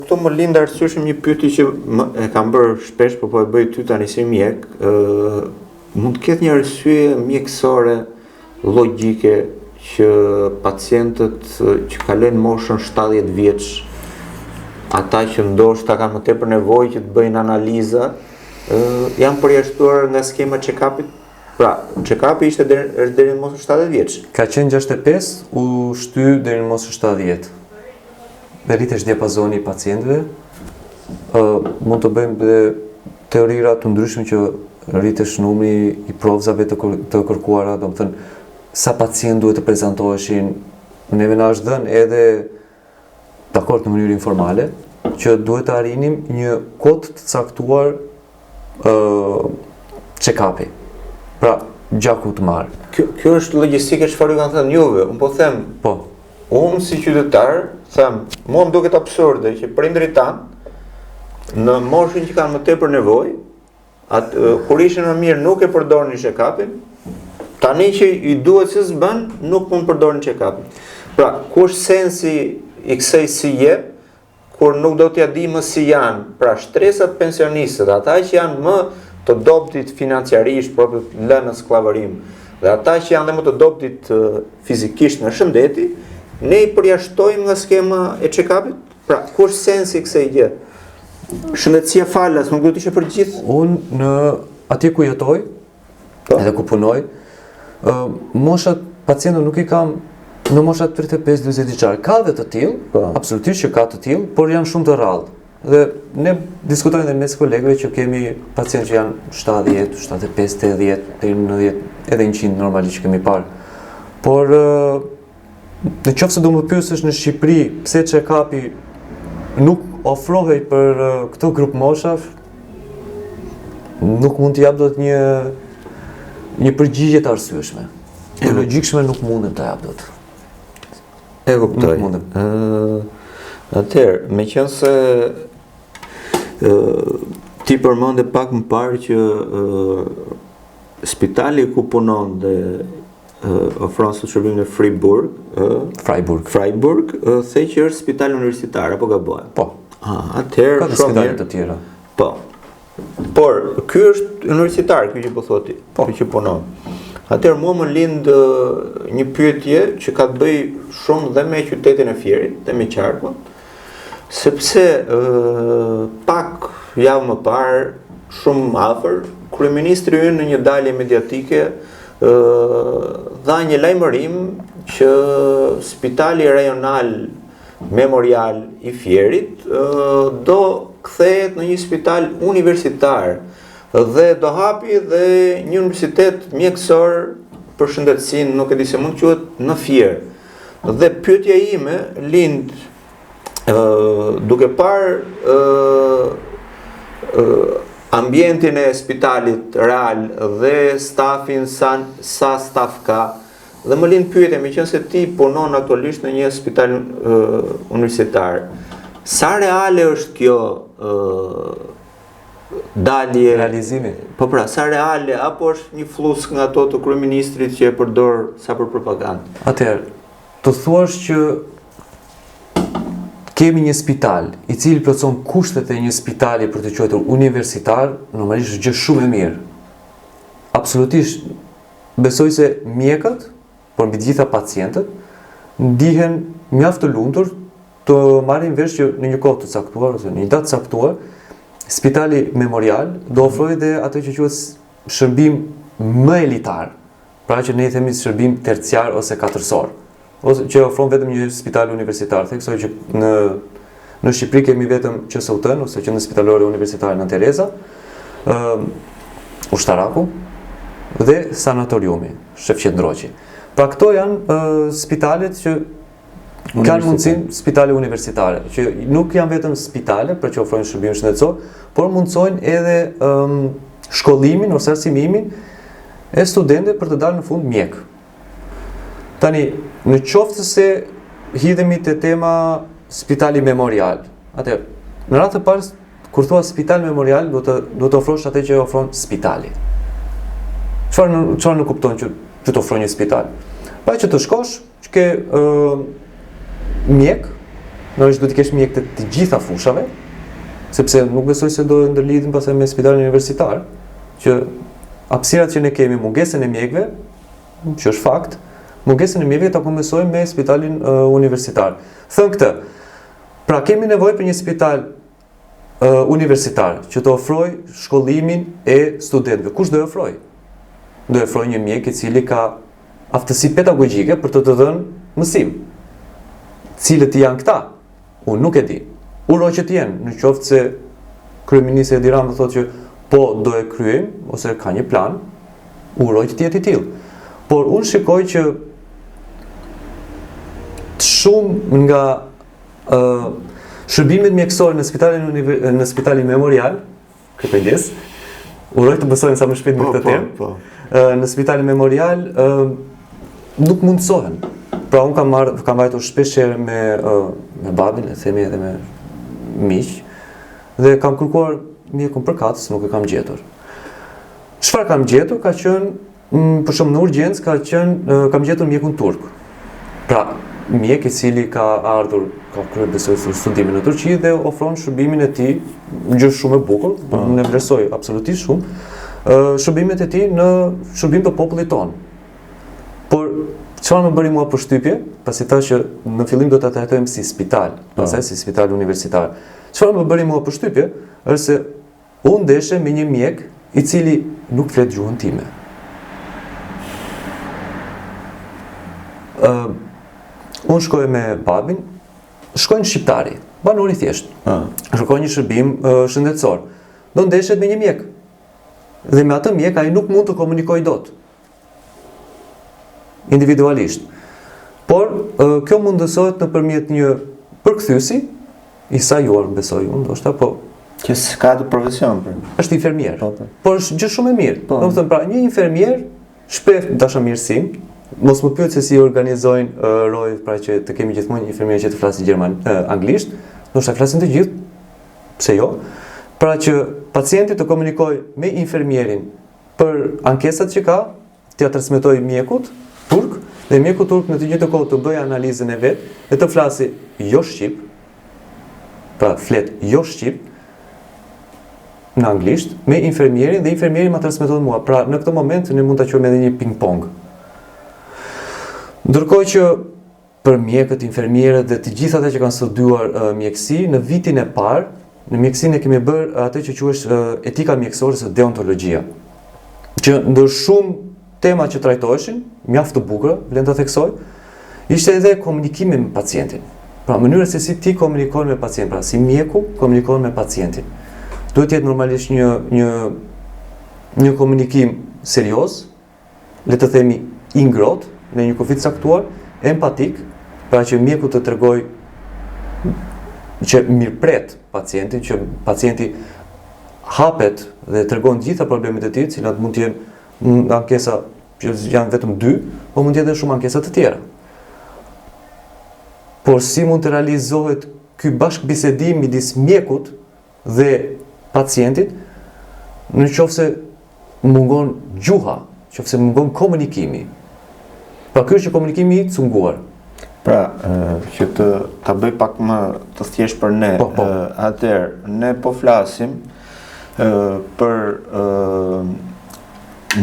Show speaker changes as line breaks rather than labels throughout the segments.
Këto më lind arsyeshëm një pyetje që e kam bërë shpesh, po e bëj ty tani si mjek, mund të ketë një arsye mjekësore, logjike, që pacientët që kalojnë moshën 70 vjeç, ata që ndoshta kanë më tepër nevojë që të bëjnë analiza, janë përjashtuar nga skema check-upit. Pra, check-upi ishte deri në moshën 70 vjeç.
Ka qenë 65, u shty deri në moshën 70. Dhe rritesh diapazoni i pacientëve, mund të bëjmë dhe teorira të ndryshme që rritesh numri i provzave të kërkuara, do të thënë sa pacient duhet të prezantoheshin, neve na është dhënë edhe dakord në mënyrë informale, që duhet të arrinim një kohë të caktuar check-upi. Pra, gjaku të marrë.
Kjo është logjistike çfarë kanë thënë juve. Unë po them, unë si qytetar them, mua më duket absurde që prindërit tanë në moshën që kanë më tepër nevojë, kur ishin më mirë nuk e përdornin check-upin, tani që i duhet se s'bën, nuk mund përdornin check-upin. Pra, ku është sensi i kësaj si jep, kur nuk do t'ja di më si janë, pra shtresat pensionistët, ata që janë më të dobtit financiarisht, proprio lënë në skllavërim, dhe ata që janë dhe më të dobtit fizikisht në shëndeti, ne i përjashtojmë nga skema e check-upit. Pra, ku është sensi i kësaj gjë? Shëndetësia falas, nuk do të ishte për gjithë.
Unë në atje ku jetoj, edhe ku punoj, moshat pacientët nuk i kam në moshat 35-40 vjeçar. Ka dhe të tillë, absolutisht që ka të tillë, por janë shumë të rrallë. Dhe ne diskutojmë dhe mes kolegëve që kemi pacientë që janë 70, 75, 80, deri në 90, edhe 100 normalisht që kemi parë. Por në qoftë se do më pyesësh në Shqipëri pse check-upi nuk ofrohej për këtë grup moshash, nuk mund të jap dot një përgjigje të arsyeshme. E logjikshme nuk mundem ta jap dot.
E kuptoj. Atëherë, meqense ti përmende pak më parë që spitali ku punon dhe ofron shërbimin në Freiburg, the që është spital universitar apo gaboj?
Po.
Atëherë
ka të spitale të tjera.
Po. Por ky është universitar, ky që po thotë, ky që punon. Atëherë mua më lind një pyetje që ka të bëjë shumë dhe me qytetin e Fierit, dhe me Qarkun, sepse pak javë më parë, shumë afër, kryeministri ynë në një dalje mediatike dha një lajmërim që Spitali Rajonal Memorial i Fierit do kthehet në një spital universitar dhe do hapi dhe një universitet mjekësor për shëndetësinë, nuk e di se mund të quhet, në Fier. Dhe pyetja ime lind duke parë ambientin e spitalit real dhe stafin sa staf ka, dhe më lind pyetja, meqense ti punon aktualisht në një spital universitar, sa reale është kjo dalje
realizimi?
Po pra, sa reale, apo është një flusk nga ato të kryeministrit që e përdor sa për propagandë?
Atëherë, të thuash që kemi një spital i cili plotson kushtet e një spitali për të quajtur universitar, normalisht është gjë shumë e mirë. Absolutisht besoj se mjekët, por mbi të gjitha pacientët, ndihen mjaft të lumtur të marrin vesh që në një kohë të caktuar ose në një datë të caktuar, Spitali Memorial do ofrojë dhe ato që quhet shërbim më elitar, pra që ne i themi shërbim terciar ose katërsor, ose që ofron vetëm një spital universitar. Theksoj që në Shqipëri kemi vetëm QSUT-n ose Qendrën Spitalore Universitare Nën Tereza, Ushtaraku dhe sanatoriumi Shef Qendroqi. Pra këto janë spitalet që kanë mundësinë, spitale universitare, që nuk janë vetëm spitale për që ofrojnë shërbim shëndetësor, por mundsojnë edhe shkollimin ose arsimimin e studentëve për të dalë në fund mjek. Tani, në qoftë se hidhemi te tema Spitali Memorial, atëherë, në radhë të parë, kur thua Spital Memorial, do të ofrosh atë që ofron spitali. Çfarë nuk kupton që të ofron një spital? Pa që të shkosh, që ke mjek Normalisht duhet të kesh mjek të gjitha fushave, sepse nuk besoj se do ndërlidhin pastaj me spitalin universitar, që hapësirat që ne kemi, mungesën e mjekëve, që është fakt, mungesën e mjekëve ta kompensojmë me spitalin universitar. Thënë këtë, pra kemi nevojë për një spital universitar që të ofroj shkollimin e studentëve. Kush do e ofroj? Do e ofroj një mjek i cili ka aftësi pedagogjike për të dhënë mësim. Cilët janë këta? Unë nuk e di. Uroj që t'jenë, në qoftë se kryeministri Edi Rama thotë që po do e kryejmë ose ka një plan, uroj që t'jetë i tillë. Por unë shikoj që shumë nga shërbimet mjekësore në spitalin memorial, kujdes, uroj të besojnë sa më shpejt me këtë temë. Në spitalin memorial nuk mundsohen. Pra unë kam vajtur shpeshherë me babin, e themi edhe me miq, dhe kam kërkuar mjekun përkatës, nuk e kam gjetur. Çfarë kam gjetur? Ka qenë, për shembull në urgjencë, kam gjetur mjekun turk. Pra, mjek i cili ka ardhur, ka kryer besoj studimin në Turqi dhe ofron shërbimin e tij, gjë shumë e bukur, unë e vlerësoj absolutisht shumë, shërbimet e tij në shërbim të popullit tonë. Por çfarë më bëri mua përshtypje, pasi thash që në fillim do ta trajtojmë si spital, pastaj si spital universitar. Çfarë më bëri mua përshtypje, është se unë ndeshe me një mjek i cili nuk flet gjuhën time. Unë shkoj me babin, shkojnë shqiptari, banor i thjesht. Shkoj një shërbim shëndetësor. Do ndeshet me një mjek. Dhe me atë mjek ai nuk mund të komunikojë dot. Individualisht. Por kjo mundësohet nëpërmjet një përkthyesi i sajuar, besoj unë, ndoshta po.
Që s'ka të profesion për.
Është infermier. Por është gjë shumë e mirë. Domethënë pra një infermier shpreh dashamirësim. Mos më pyet se si organizojnë rojët, pra që të kemi gjithmonë një infermier që të flasë anglisht, ndoshta flasin të gjithë. Pse jo? Pra që pacienti të komunikojë me infermierin për ankesat që ka, t'ia transmetoj mjekut turk, dhe mjeku turk në të njëjtën kohë të bëjë analizën e vet dhe të flasi jo shqip, pra flet jo shqip në anglisht me infermierin dhe infermieri ma transmeton mua. Pra në këtë moment ne mund ta quajmë edhe një ping-pong. Ndërkohë që për mjekët, infermierët dhe të gjithë ata që kanë studiuar mjekësi, në vitin e parë, në mjekësinë ne kemi bërë atë që quhet etika mjekësore ose deontologjia, që ndër shumë tema që trajtoheshin, mjaft të bukura, vlen ta theksoj, ishte edhe komunikimi me pacientin. Pra mënyra se si ti komunikon me pacientin, pra si mjeku komunikon me pacientin. Duhet të jetë normalisht një komunikim serioz, le të themi i ngrohtë, në një kufit caktuar, empatik, pra që mjeku të tregoj që mirëpret pacientin, që pacienti hapet dhe tregon gjitha problemet e tij, të cilat mund të jenë ankesa që janë vetëm 2, po mund të jenë shumë ankesa të tjera. Por si mund të realizohet ky bashkëbisedim midis mjekut dhe pacientit, në qoftë se mungon gjuha, nëse mungon komunikimi. Pra ky është komunikimi i cunguar.
Pra, që ta bëj pak më të thjesht për ne. Atëherë, ne po flasim për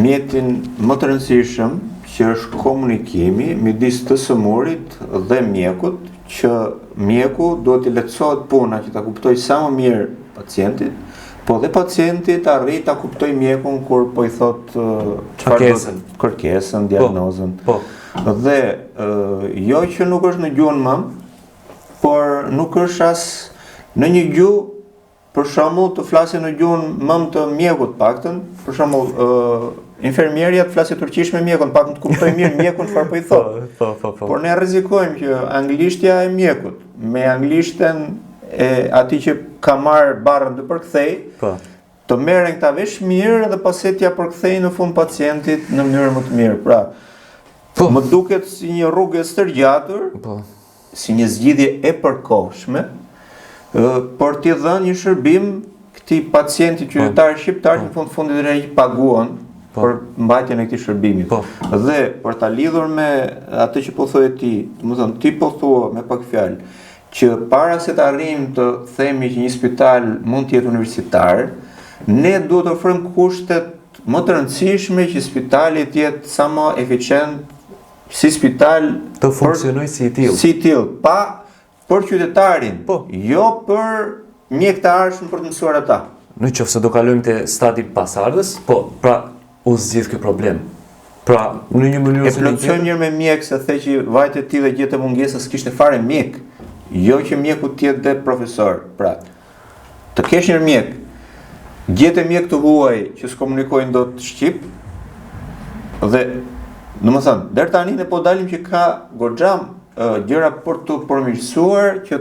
mjetin më të rëndësishëm që është komunikimi midis të sëmurit dhe mjekut, që mjeku duhet t'i lehtësohet puna që ta kuptoj sa më mirë pacientit, po dhe pacienti të arrit ta kuptoj mjekun kur po i thot kërkesën, diagnozën. Dhe jo që nuk është në gjuhën mëm, por nuk është as në një gjuhë, për shembull të flasë në gjuhën mëm të mjekut paktën, për shembull infermierja të flasë turqisht me mjekun, paktën të kuptoj mirë mjekun çfarë po i thot. Por ne rrezikojmë që anglishtja e mjekut me anglishten e atij që ka marrë barrën të përkthej, të merren këta vesh mirë dhe pastaj t'ia përkthej në fund pacientit në mënyrë më të mirë. Pra, më duket si një rrugë e stërgjatur, si një zgjidhje e përkohshme, por t'i dhënë një shërbim këtij pacienti qytetar shqiptar që në fundit dhe i paguan për mbajtjen e këtij shërbimi. Dhe për ta lidhur me atë që po thoje ti, do të thënë ti po thua me pak fjalë që para se të arrijmë të themi që një spital mund të jetë universitar, ne duhet të ofrojmë kushtet më të rëndësishme që spitali të jetë sa më eficient si spital
të funksionojë si i tillë.
Si i tillë, pa për qytetarin,
Po.
jo për mjektarën për të mësuar ata.
Në qoftë se do kalojmë te stadi pasardhës, po, pra u zgjidh ky problem. Pra, në një mënyrë
E plotësojmë njërë me mjek se the që vajtë e ti dhe gjetë e mungesa s'kishte fare mjek. Jo që mjeku tjetë dhe profesor. Pra, të kesh njërë mjek, gjetë e mjek të huaj që s'komunikojnë do të Shqip, dhe, në më thënë, deri tani ne po dalim që ka goxham gjëra për të përmirësuar që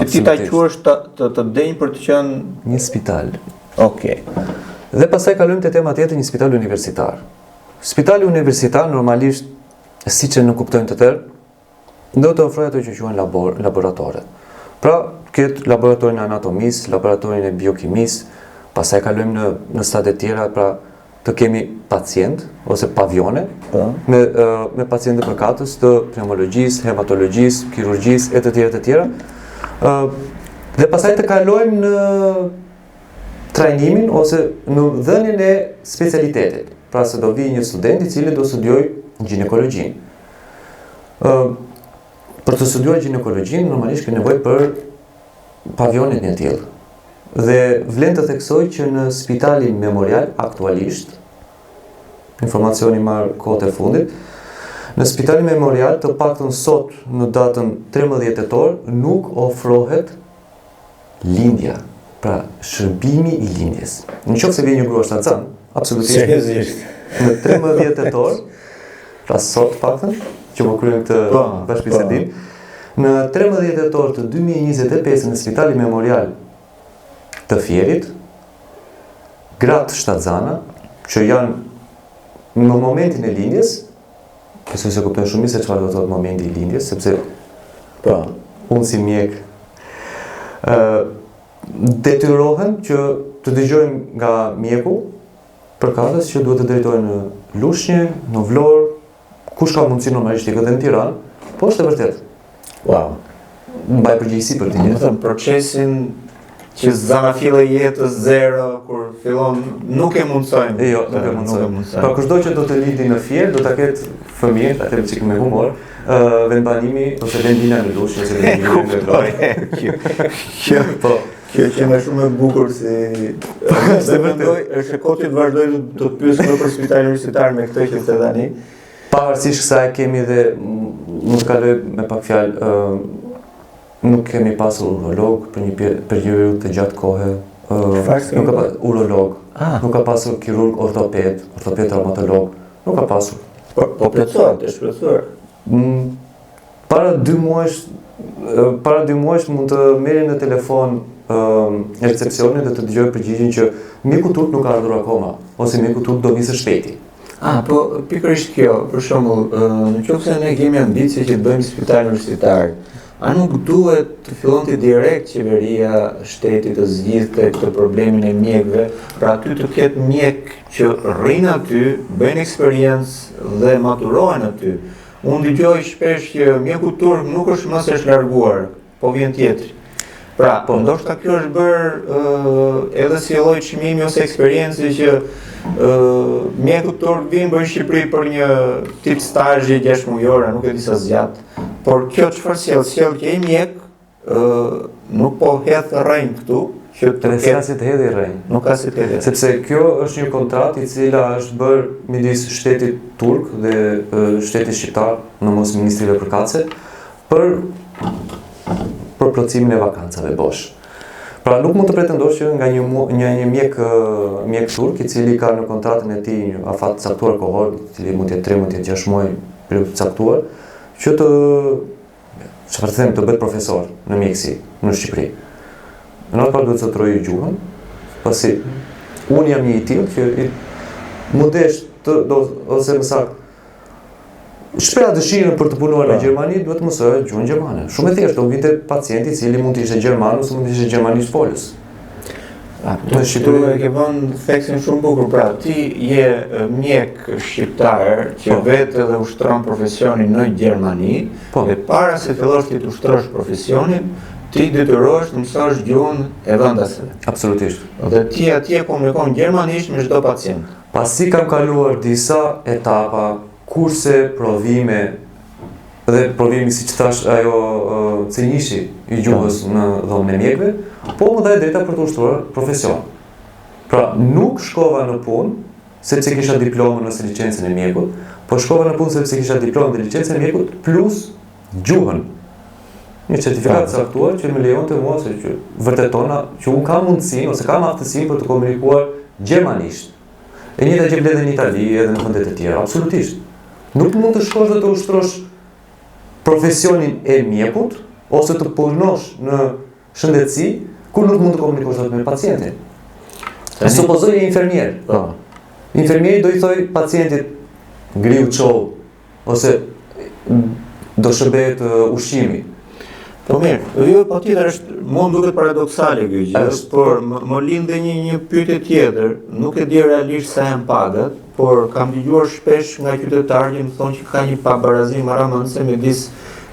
ti ta quash të denjë për të qenë
një spital.
Okej.
Dhe pastaj kalojmë te tema tjetër, një spital universitar. Spitali universitar normalisht, siç e nuk kuptojnë të tërë, do të ofrojë ato që quhen laboratore. Pra, këtë laboratorin e anatomisë, laboratorin e biokimisë, pastaj kalojmë në stade tjera, pra të kemi pacient ose pavione me pacientë përkatës të pneumologjisë, hematologjisë, kirurgjisë e të tjera. Dhe pastaj të kalojmë në trajnimin ose në dhënien e specialitetit. Pra se do vi një student i cili do studioj ginekologjinë. Për të studiuar ginekologjinë, normalisht ke nevojë për pavionin e tillë. Dhe vlen të theksoj që në spitalin memorial aktualisht, informacioni marr kohët e fundit, në spitalin memorial të paktën sot në datën 13 tetor nuk ofrohet lindja, pra shërbimi i lindjes. Në qoftë se vjen një grua shtancën, absolutisht.
Seriozisht.
Në 13 tetor, pra sot paktën, që më kryen këtë bashkëbisedim, në 13 tetor të 2025 në Spitali Memorial të Fierit, gratë shtatzana, që janë në momentin e lindjes, besoj se kuptojnë shumë se çfarë do të thotë momenti i lindjes, sepse unë si mjek detyrohen që të dëgjojmë nga mjeku përkatës që duhet të drejtojnë në Lushnjë, në Vlorë, kush ka mundësi normalisht i këtë në Tiranë, po është e vërtet.
Wow.
Mbaj përgjegjësi për të
Më thëmë, procesin që zana fillë jetës zero, kur fillon, nuk e mundsojnë.
Jo, nuk e mundsojnë. Pra kushdo që do të lindi në Fier, do ta ketë fëmijë, ta ketë çik me humor, vendbanimi ose vendina në Lushnjë ose vendina në Vlorë.
Kjo që më shumë e bukur se mendoj, është e kotit vazhdoj të të pyes më për spitalin universitar me këtë që të tani.
Pavarësisht kësaj kemi dhe, mund të kaloj me pak fjalë, nuk kemi pasur urolog për një periudhë të gjatë kohe. Nuk ka pasur urolog, nuk ka pasur kirurg ortoped traumatolog, nuk ka pasur.
Po plotësohet, është plotësuar.
Para 2 muajsh mund të merrem në telefon recepcionin dhe të dëgjoj përgjigjen që mjeku turk nuk ka ardhur akoma, ose mjeku turk do vi së shpejti.
Po pikërisht kjo, për shembull, në qoftë se ne kemi ambicie që të bëjmë spital universitar, a nuk duhet të fillonte direkt qeveria shtetit të zgjidhte këtë problemin e mjekëve, pra aty të ketë mjek që rrinë aty, bëjnë eksperiencë dhe maturohen aty. Unë dëgjoj shpesh që mjeku turk nuk është më së larguar, po vjen tjetri. Pra, ndoshta kjo është bërë edhe si lloj çmimi ose eksperiencë që mjeku turk vinë në Shqipëri për një tip stazhi 6 mujore, nuk e di sa zgjat. Por kjo çfarë sjell që ai mjek nuk po hedh rrejnë këtu, që
të ka si të hedhë rrejnë.
Nuk ka si të hedhë.
Sepse kjo është një kontratë i cila është bërë midis shtetit turk dhe shtetit shqiptar, në mos ministrive përkatëse, për plotësimin e vakancave bosh. Pra nuk mund të pretendosh që nga një mjek turk i cili ka në kontratën e tij një afat caktuar kohor, i cili mund të jetë 3, mund të jetë 6 muaj periudhë caktuar, që të bëhet profesor në mjekësi në Shqipëri. Në atë parë duhet të trojë gjuhën, pasi unë jam një i tillë që mundesh ose më saktë shpreha dëshirën për të punuar në Gjermani, duhet të mësoj gjuhën gjermane. Shumë e thjeshtë, do vinte pacienti i cili mund të ishte gjerman ose mund të ishte gjermanisht folës.
Në Shqipëri e ke vënë theksin shumë bukur, pra ti je mjek shqiptar që vetë edhe ushtron profesionin në Gjermani, dhe para se fillosh ti të ushtrosh profesionin, ti detyrohesh të mësosh gjuhën e vendasve.
Absolutisht.
Dhe ti atje komunikon gjermanisht me çdo pacient.
Pasi kam kaluar disa etapa, kurse, provime, dhe provimi si që thash ajo cenishi i gjuhës në dhomën e mjekve, po më dha drejta për të ushtruar profesion. Pra nuk shkova në punë sepse kisha diplomën ose licencën e mjekut, po shkova në punë sepse kisha diplomën dhe licencën e mjekut plus gjuhën. Një certifikat saktuar që më lejonte mua se që vërtetona që unë kam mundësinë ose kam aftësinë për të komunikuar gjermanisht. E njëjta që vlen në Itali edhe në vende të tjera, absolutisht. Nuk mund të shkosh dhe të ushtrosh profesionin e mjekut ose të punosh në shëndetësi kur nuk mund të komunikosh me pacientin. Supozoj je infermier. Infermieri do i thoj pacientit ngriu çou ose do shërbet ushqimi.
Po mirë, jo patjetër është, mua më duket paradoksale kjo gjë, por më lind një pyetje tjetër, nuk e di realisht sa janë pagat, por kam dëgjuar shpesh nga qytetarë që më thonë që ka një pabarazim marrëmendse midis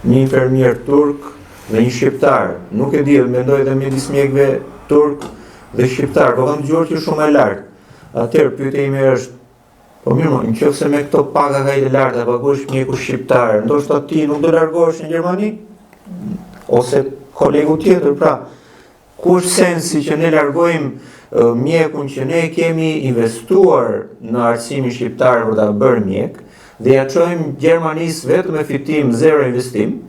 një infermier turk dhe një shqiptar. Nuk e di, mendoj edhe midis mjekëve turk dhe shqiptar, po kam dëgjuar që shumë e lartë. Atëherë pyetja ime është, po mirë, nëse me këto paga kaq të larta paguash mjeku shqiptar, ndoshta ti nuk do largohesh në Gjermani? Ose kolegu tjetër, pra, ku është sensi që ne largojmë mjekun që ne kemi investuar në arsimin shqiptar për ta bërë mjek, dhe ja çojmë Gjermanisë vetëm me fitim, zero investim,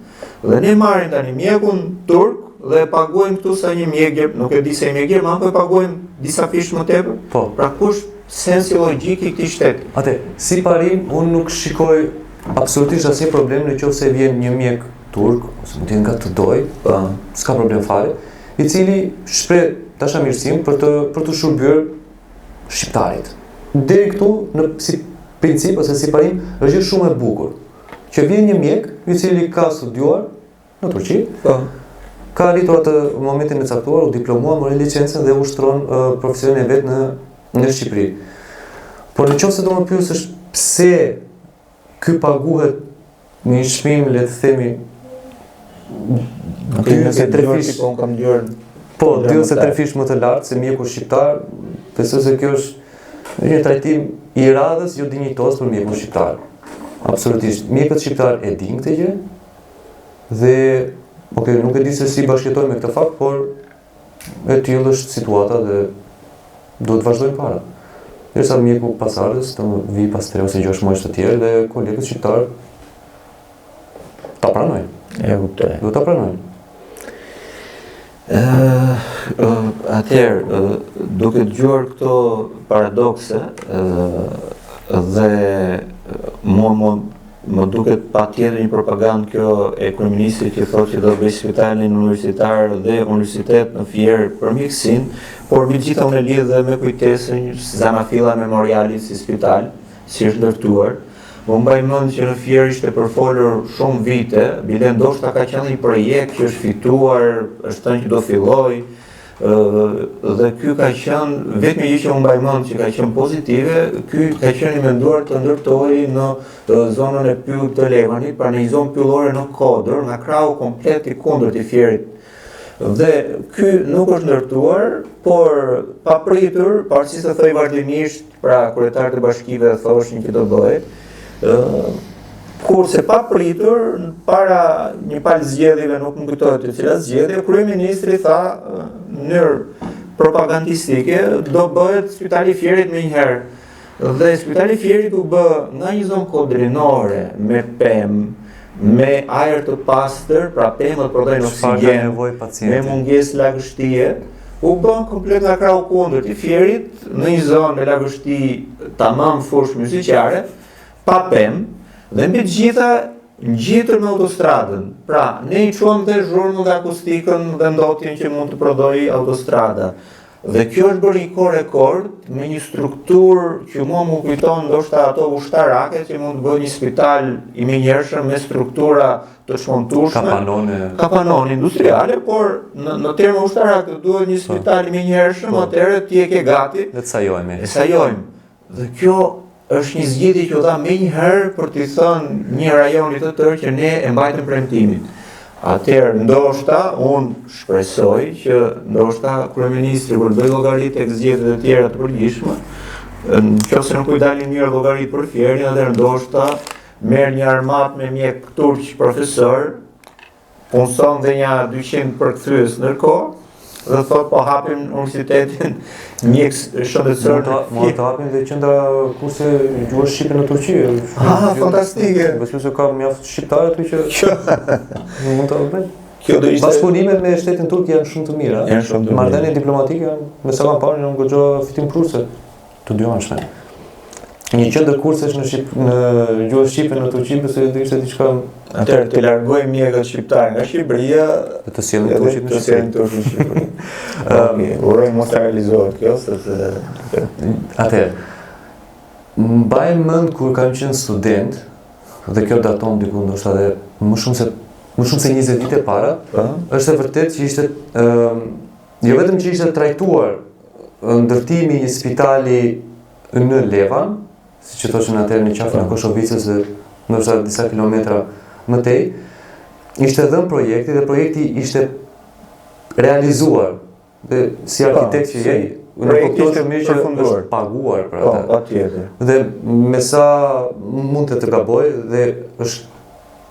dhe ne marrim tani mjekun turk dhe paguajmë këtu sa një mjek, nuk e di se mjek gjerman, po paguajmë disa fish më tepër. Pra ku është sensi logjik i këtij shteti?
Atë, si parim, unë nuk shikoj absolutisht asnjë problem nëse vjen një mjek turk, ose mund të jenë nga të doj, s'ka problem fare, i cili shpreh dashamirësim për të shërbyer shqiptarit. Deri këtu, si princip ose si parim, është gjë shumë e bukur. Që vjen një mjek, i cili ka studiuar në Turqi, ka arritur atë momentin e caktuar, u diplomua, mori licencën dhe ushtron profesionin e vet në Shqipëri. Por nëse do më pyesësh pse ky paguhet në një çmim, le të themi, 2 ose 3 fish, po 2 ose 3 fish më të lartë se mjeku shqiptar, besoj se kjo është një trajtim i radhës, jo dinjitos për mjekun shqiptar. Absolutisht, mjekët shqiptar e dinë këtë gjë dhe nuk e di se si bashkëjetojnë me këtë fakt, por e tillë është situata dhe duhet vazhdojmë para. Derisa mjeku pasardhës të vi pas 3 ose 6 muajsh të tjerë dhe kolegët shqiptar ta pranojnë.
E kuptoj.
Do ta pranojnë.
Atëherë, duke dëgjuar këto paradokse dhe më duket patjetër një propagandë kjo e kryeministit që thotë që do të bëj spitalin universitar dhe universitet në Fier për mjekësinë, por mbi gjitha unë e lidh dhe me kujtesën Zanafilla Memoriali si spital, si është ndërtuar. Më mbaj mend që në Fier ishte përfolur shumë vite, bile ndoshta ka qenë një projekt që është fituar, është thënë që do filloj, dhe ky ka qenë vetëm një gjë që më mbaj mend që ka qenë pozitive, ky ka qenë i menduar të ndërtojë në zonën e Pyllit të Levanit, pra në një zonë pyllore në Kodër, nga krahu komplet i kundërt i Fierit. Dhe ky nuk është ndërtuar, por papritur, pavarësisht se thoi vazhdimisht, pra kryetarët e bashkive thoshin që do bëhet, kurse papritur, para një palë zgjedhjeve, nuk më kujtohet të cilat zgjedhje, kryeministri tha në mënyrë propagandistike do bëhet Spitali i Fierit më njëherë. Dhe Spitali i Fierit u bë nga një zonë kodrinore me pemë, me ajër të pastër, pra pemët prodhojnë oksigjen, me mungesë lagështie, u bën komplet nga krahu kundërt i Fierit në një zonë me lagështi tamam fushë mysicjare, pa pemë, dhe mbi të gjitha ngjitër me autostradën. Pra, ne i çuam dhe zhurmën dhe akustikën dhe ndotjen që mund të prodhojë autostrada. Dhe kjo është bërë një kohë rekord me një strukturë që mua më kujton ndoshta ato ushtarake që mund të bëjë një spital i menjëhershëm me struktura të shmontueshme, kapanone industriale, por në terma ushtarake duhet një spital i menjëhershëm, atëherë ti e ke gati.
Le të sajojmë.
E sajojmë. Dhe kjo është një zgjidhje që u dha menjëherë për t'i thënë një rajoni të tërë që ne e mbajtëm premtimin. Atëherë, ndoshta, unë shpresoj që ndoshta kryeministri kur bëj llogaritë tek zgjedhjet e tjera të përgjithshme, nëse nuk u dalin mirë llogaritë për Fierin, atëherë ndoshta merr një armat me mjek turq profesor, punson dhe një 200 përkthyes ndërkohë, dhe thot po hapim universitetin mjek shëndetësor.
Mund të hapim dhe qendra kurse gjuhës shqipe në Turqi.
Fantastike.
Besoj se ka mjaft shqiptarë aty që mund të bëjnë.
Kjo do ishte
bashkëpunimet me shtetin turk janë shumë të mira.
Janë shumë të mira.
Marrëdhënie diplomatike me sa kanë parë janë goxha fitim prurse të dy anësh. Një qendër kursesh në gjuhën shqipe në Turqi, besoj do ishte diçka.
Atëherë të largojmë mjekët shqiptarë nga Shqipëria
dhe të sjellin turqit në
Shqipëri. Uroj mos të realizohet kjo, sepse
atëherë mbaj mend kur kam qenë student, dhe kjo daton diku ndoshta edhe më shumë se 20 vite para, është e vërtetë që ishte jo vetëm që ishte trajtuar ndërtimi i një spitali në Levan, siç e thoshin atëherë në qafën e Koshovicës dhe ndoshta disa kilometra më tej, ishte dhënë projekti dhe projekti ishte realizuar. Dhe si arkitekt që jej, në kuptosh mirë që është paguar për atë.
Patjetër.
Dhe me sa mund të gaboj dhe është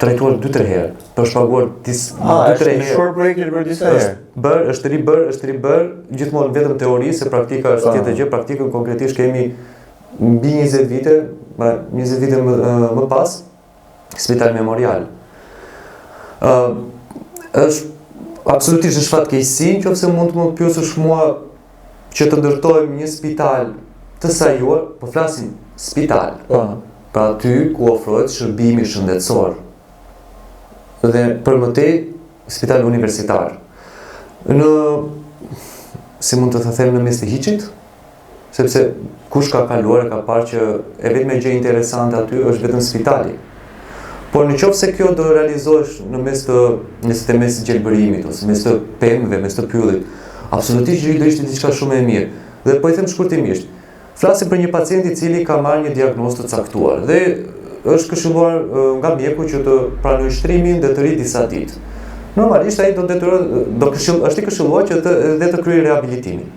trajtuar 2-3 herë. Është paguar 2-3 herë.
Është projekti për disa herë.
Është ribër, gjithmonë vetëm teori, se praktika është tjetër gjë, praktikën konkretisht kemi mbi 20 vite, 20 vite më pas, spital memorial. Është absolutisht është fatkeqësi nëse mund të më pyesësh mua që të ndërtojmë një spital të sajuar, po flasim spital. Pra aty ku ofrohet shërbimi shëndetësor. Dhe për më tej spital universitar. Si mund të them në mes të hiçit, sepse kush ka kaluar e ka parë që e vetme gjë interesante aty është vetëm spitali. Por në qoftë se kjo do realizohesh në mes të gjelbërimit ose mes të pemëve, mes të pyllit, absolutisht do ishte diçka shumë e mirë. Dhe po i them shkurtimisht. Flasim për një pacient i cili ka marrë një diagnozë të caktuar dhe është këshilluar nga mjeku që të pranojë shtrimin dhe të rri disa ditë. Normalisht ai është i këshilluar që të kryejë rehabilitimin.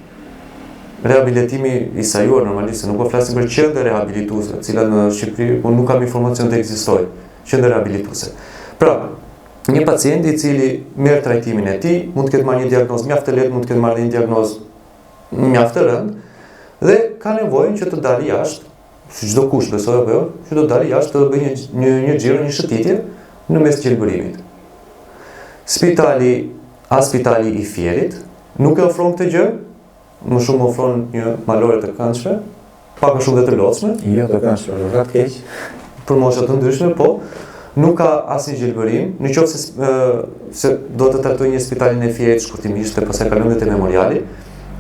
Rehabilitimi i sajuar normalisht, nuk po flasim për qendër rehabilituese, e cila në Shqipëri nuk kam informacion të ekzistojë, qendër rehabilituese. Pra, një pacient i cili merr trajtimin e tij, mund të ketë marrë një diagnozë mjaft të lehtë, mund të ketë marrë një diagnozë mjaft të rëndë dhe ka nevojën që të dalë jashtë, si çdo kush besoj apo jo, që të dalë jashtë të bëjë një xhiro, një shëtitje në mes të gjelbërimit. Spitali i Fierit nuk e ofron këtë gjë, më shumë ofron një malore të këndshme, pak më shumë dhe të lodhshme.
Jo të këndshme, është keq.
Për mosha të ndryshme, po nuk ka asnjë gjelbërim, në qoftë se do të trajtojë një spitalin e Fierit shkurtimisht dhe pastaj kalojmë te memoriali.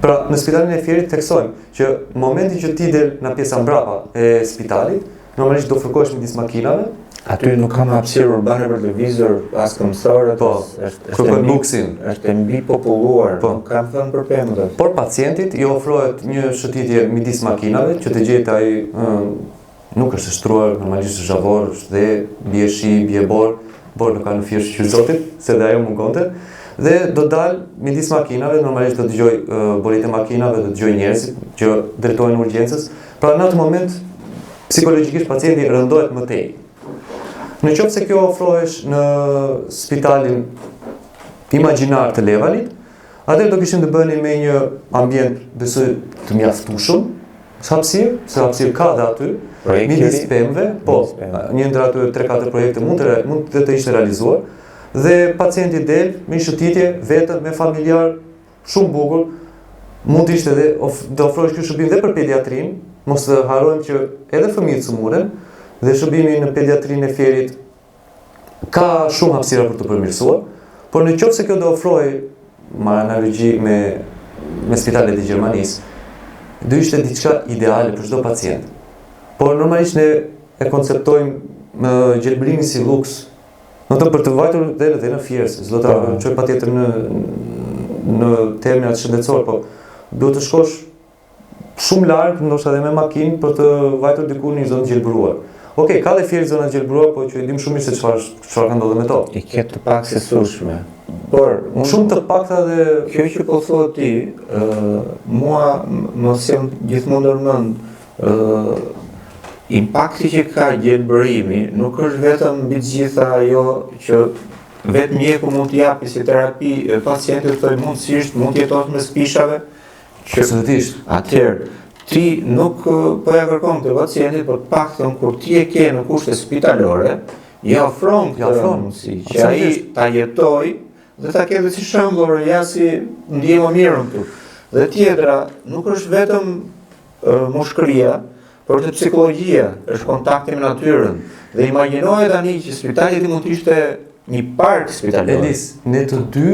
Pra, në spitalin e Fierit theksojmë që momenti që ti del nga pjesa mbrapa e spitalit, normalisht do fërkohesh midis makinave.
Aty nuk kam hapësirë urbane për lëvizur, as këmbësorët, është mbi populluar, nuk kam thënë për pemët.
Por pacientit i ofrohet një shëtitje midis makinave, që të gjetë ai nuk është shtruar, normalisht është zhavor, është dhe bie shi, bie bor nuk ka në fjesh që zotit, se dhe ajo mungonte, dhe do dalë midis makinave, normalisht do dëgjoj borit e makinave, do dëgjoj njerëzit që drejtohen urgjencës. Pra në atë moment, psikologjikisht pacienti rëndohet më tej. Në qoftë se kjo ofrohesh në spitalin imagjinar të Levanit, atëherë do kishim të bënim me një ambient besoj të mjaftueshëm, se hapësirë ka dhe aty, midis pemëve, po, një ndër aty 3-4 projekte mund të ishte realizuar, dhe pacienti del me një shëtitje vetëm me familjar shumë bukur, mund të ishte dhe ofrohesh ky shërbim dhe për pediatrin, mos të harrojmë që edhe fëmijët sëmurën, dhe shërbimi në pediatrinë e Fierit ka shumë hapësira për të përmirësuar, por në qoftë se kjo do ofrojë me analogji me me spitalet e Gjermanisë, do ishte diçka ideale për çdo pacient. Por normalisht ne e konceptojmë gjelbërimin si luks. Për të vajtur dhe në fjerës, s'do ta çoj patjetër në terminat shëndetësor, po duhet të shkosh shumë larg, ndoshta edhe me makinë për të vajtur diku në një zonë gjelbëruar. Okej, ka dhe fjerë zona gjelbëruar, po që e dim shumë mirë se çfarë ka ndodhur me to.
I ketë të pak se sushme. Por
shumë të pakta dhe
kjo që po thua ti, mua më sjell gjithmonë ndërmend impakti që ka gjelbërimi nuk është vetëm mbi të gjitha ajo që vetë mjeku mund të japi si terapi pacientit të mundësisht mund të jetosh me spishave që
absolutisht.
Atëherë ti nuk po ja kërkon të pacientit, por të paktën kur ti e ke në kushte spitalore, ja ofron këtë mundësi që ai ta jetojë dhe ta ketë si shembull ja si ndjej më mirë këtu. Dhe tjetra nuk është vetëm mushkëria, por të psikologjia, është kontakti me natyrën. Dhe imagjinoje tani që spitali mund të ishte një park spitalor.
Elis, ne të dy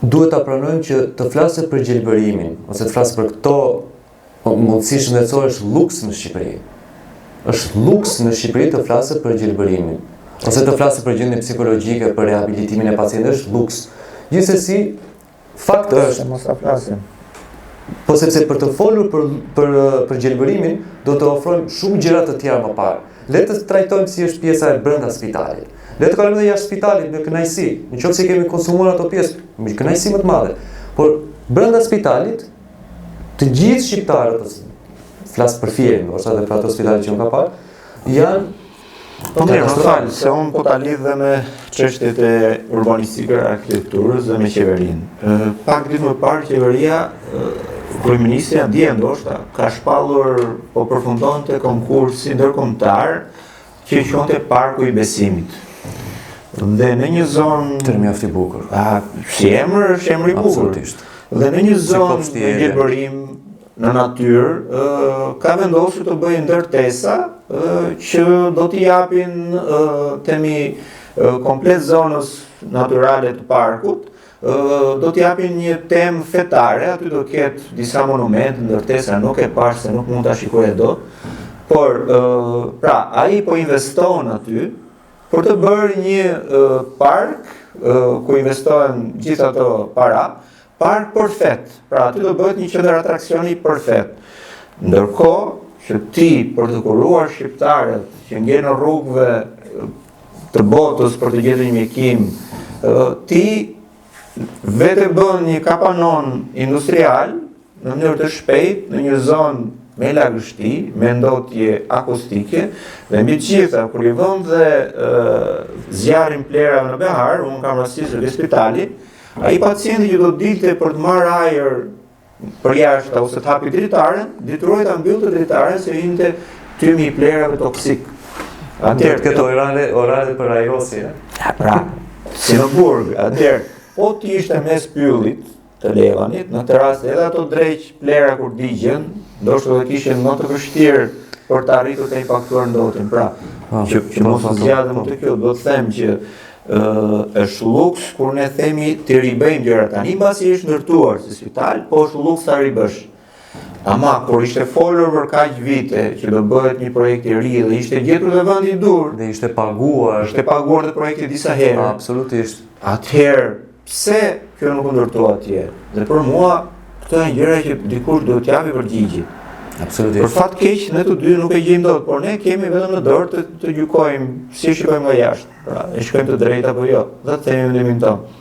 duhet ta pranojmë që të flasë për gjelbërimin, ose të flasë për këto mundësi shëndetësore është luks në Shqipëri. Është luks në Shqipëri të flasë për gjelbërimin, ose të flasë për gjendje psikologjike, për rehabilitimin e pacientit, është luks. Gjithsesi, fakt është
mos ta flasim.
Po sepse për të folur për gjelbërimin, do të ofrojmë shumë gjëra të tjera më parë. Le të trajtojmë si është pjesa e brenda spitalit. Le të kalojmë edhe jashtë spitalit në kënaqësi. Nëse kemi konsumuar ato pjesë, me kënaqësi më të madhe. Por brenda spitalit, të gjithë shqiptarët, flas për Fierin, ose edhe për ato spitale që unë ka parë, janë
Po mirë, më falë, se unë po ta lidh dhe me çështjet e urbanistikës, arkitekturës dhe me qeverinë. Pak ditë më parë qeveria, kryeministri dje ndoshta ka shpallur, po përfundonte konkursi ndërkombëtar që quhonte Parku i Besimit. Dhe në një zonë
të mjaft i bukur.
Si emër, është emër i bukur.
Absolutisht.
Dhe në një zonë me gjelbërim në natyrë, ka vendosur të bëjë ndërtesa që do t'i japin komplet zonës natyrale të parkut, do t'i japin një temë fetare, aty do ketë disa monumente, ndërtesa nuk e pash se nuk mund t'a shikoj dot, por pra ai po investon aty për të bërë një park ku investohen gjithë ato para, park përfet. Pra aty do bëhet një qendër atraksioni përfet. Ndërkohë që ti për të kuruar shqiptarët që ngjen në rrugëve të botës për të gjetur një mjekim, ti vetë bën një kapanon industrial në mënyrë të shpejtë në një zonë me lagështi, me ndotje akustike, dhe mbi të gjitha, kur i vëm dhe zjarrin plerave në behar, unë kam rastisur në spitali, ai pacienti që do dilte për të marrë ajër për jashtë ose të hapi dritaren, detyrohet ta mbyllte dritaren se hynte tymi i plerave toksik.
Atëherë këto orare për aerosi,
Pra, si në burg, atëherë, po ti ishte mes pyllit të Levanit, në të rast edhe ato dreq plera kur digjen, ndoshta do kishin më të vështirë për të arritur të impaktuar ndotin. Pra, që mos zgjadhem të kjo, do të them që është luks kur ne themi të ribëjmë gjërat. Tani mbasi është ndërtuar si spital, po është luks ta ribësh. Ama kur ishte folur për kaq vite që do bëhet një projekt i ri dhe ishte gjetur dhe vendi i dur,
dhe ishte paguar
dhe projekti disa herë.
Absolutisht.
Atëherë, pse kjo nuk u ndërtua atje? Dhe për mua, këto janë gjëra që dikush duhet t'japi përgjigje.
Absolutisht.
Për fat keq, ne të dy nuk e gjejmë dot, por ne kemi vetëm në dorë të gjykojmë si shikojmë nga jashtë. Pra, e shikojmë të drejtë apo jo, dhe të themi mendimin tonë.